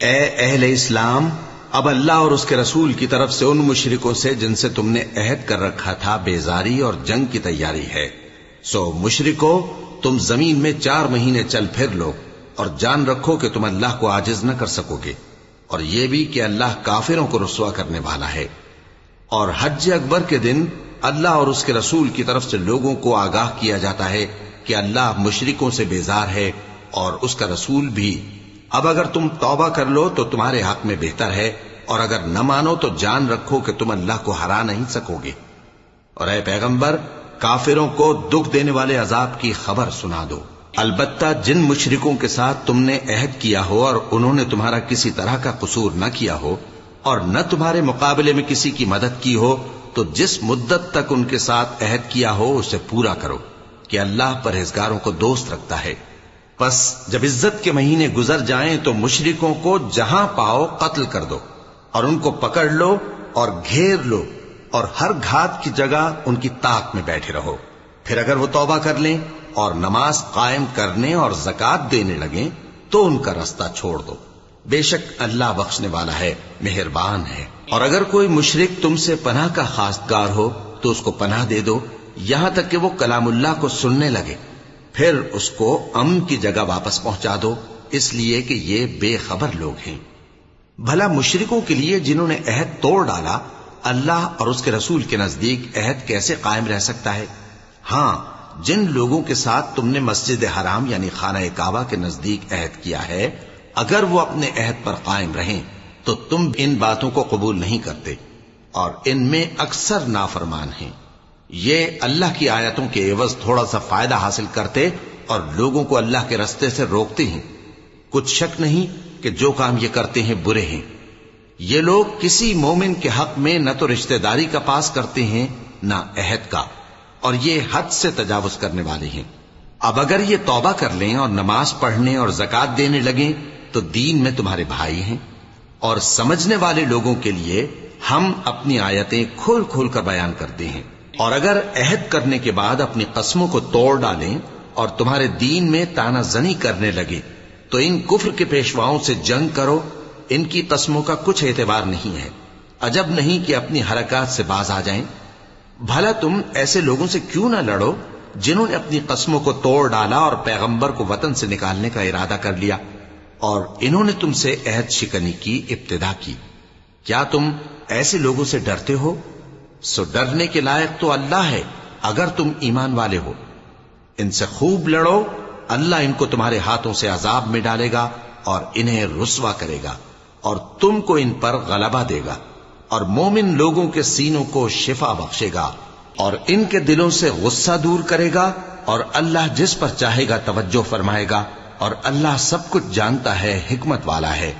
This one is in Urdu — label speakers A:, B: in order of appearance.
A: اے اہل اسلام، اب اللہ اور اس کے رسول کی طرف سے ان مشرکوں سے جن سے تم نے عہد کر رکھا تھا بیزاری اور جنگ کی تیاری ہے۔ سو مشرکو، تم زمین میں 4 مہینے چل پھر لو اور جان رکھو کہ تم اللہ کو عاجز نہ کر سکو گے، اور یہ بھی کہ اللہ کافروں کو رسوا کرنے والا ہے۔ اور حج اکبر کے دن اللہ اور اس کے رسول کی طرف سے لوگوں کو آگاہ کیا جاتا ہے کہ اللہ مشرکوں سے بیزار ہے اور اس کا رسول بھی۔ اب اگر تم توبہ کر لو تو تمہارے حق میں بہتر ہے، اور اگر نہ مانو تو جان رکھو کہ تم اللہ کو ہرا نہیں سکو گے۔ اور اے پیغمبر، کافروں کو دکھ دینے والے عذاب کی خبر سنا دو۔ البتہ جن مشرکوں کے ساتھ تم نے عہد کیا ہو اور انہوں نے تمہارا کسی طرح کا قصور نہ کیا ہو اور نہ تمہارے مقابلے میں کسی کی مدد کی ہو، تو جس مدت تک ان کے ساتھ عہد کیا ہو اسے پورا کرو، کہ اللہ پرہیزگاروں کو دوست رکھتا ہے۔ پس جب عزت کے مہینے گزر جائیں تو مشرکوں کو جہاں پاؤ قتل کر دو، اور ان کو پکڑ لو اور گھیر لو، اور ہر گھات کی جگہ ان کی طاق میں بیٹھے رہو۔ پھر اگر وہ توبہ کر لیں اور نماز قائم کرنے اور زکوٰۃ دینے لگیں تو ان کا رستہ چھوڑ دو، بے شک اللہ بخشنے والا ہے، مہربان ہے۔ اور اگر کوئی مشرک تم سے پناہ کا خواستگار ہو تو اس کو پناہ دے دو، یہاں تک کہ وہ کلام اللہ کو سننے لگے، پھر اس کو امن کی جگہ واپس پہنچا دو، اس لیے کہ یہ بے خبر لوگ ہیں۔ بھلا مشرکوں کے لیے جنہوں نے عہد توڑ ڈالا، اللہ اور اس کے رسول کے نزدیک عہد کیسے قائم رہ سکتا ہے؟ ہاں، جن لوگوں کے ساتھ تم نے مسجد حرام یعنی خانہ کعبہ کے نزدیک عہد کیا ہے، اگر وہ اپنے عہد پر قائم رہیں تو تم ان باتوں کو قبول نہیں کرتے، اور ان میں اکثر نافرمان ہیں۔ یہ اللہ کی آیتوں کے عوض تھوڑا سا فائدہ حاصل کرتے اور لوگوں کو اللہ کے رستے سے روکتے ہیں۔ کچھ شک نہیں کہ جو کام یہ کرتے ہیں برے ہیں۔ یہ لوگ کسی مومن کے حق میں نہ تو رشتہ داری کا پاس کرتے ہیں نہ عہد کا، اور یہ حد سے تجاوز کرنے والے ہیں۔ اب اگر یہ توبہ کر لیں اور نماز پڑھنے اور زکوٰۃ دینے لگیں تو دین میں تمہارے بھائی ہیں، اور سمجھنے والے لوگوں کے لیے ہم اپنی آیتیں کھول کھول کر بیان کرتے ہیں۔ اور اگر عہد کرنے کے بعد اپنی قسموں کو توڑ ڈالیں اور تمہارے دین میں طعنہ زنی کرنے لگے تو ان کفر کے پیشواؤں سے جنگ کرو، ان کی قسموں کا کچھ اعتبار نہیں ہے، عجب نہیں کہ اپنی حرکات سے باز آ جائیں۔ بھلا تم ایسے لوگوں سے کیوں نہ لڑو جنہوں نے اپنی قسموں کو توڑ ڈالا اور پیغمبر کو وطن سے نکالنے کا ارادہ کر لیا، اور انہوں نے تم سے عہد شکنی کی ابتدا کی۔ کیا تم ایسے لوگوں سے ڈرتے ہو؟ سو ڈرنے کے لائق تو اللہ ہے اگر تم ایمان والے ہو۔ ان سے خوب لڑو، اللہ ان کو تمہارے ہاتھوں سے عذاب میں ڈالے گا اور انہیں رسوا کرے گا، اور تم کو ان پر غلبہ دے گا، اور مومن لوگوں کے سینوں کو شفا بخشے گا، اور ان کے دلوں سے غصہ دور کرے گا، اور اللہ جس پر چاہے گا توجہ فرمائے گا، اور اللہ سب کچھ جانتا ہے، حکمت والا ہے۔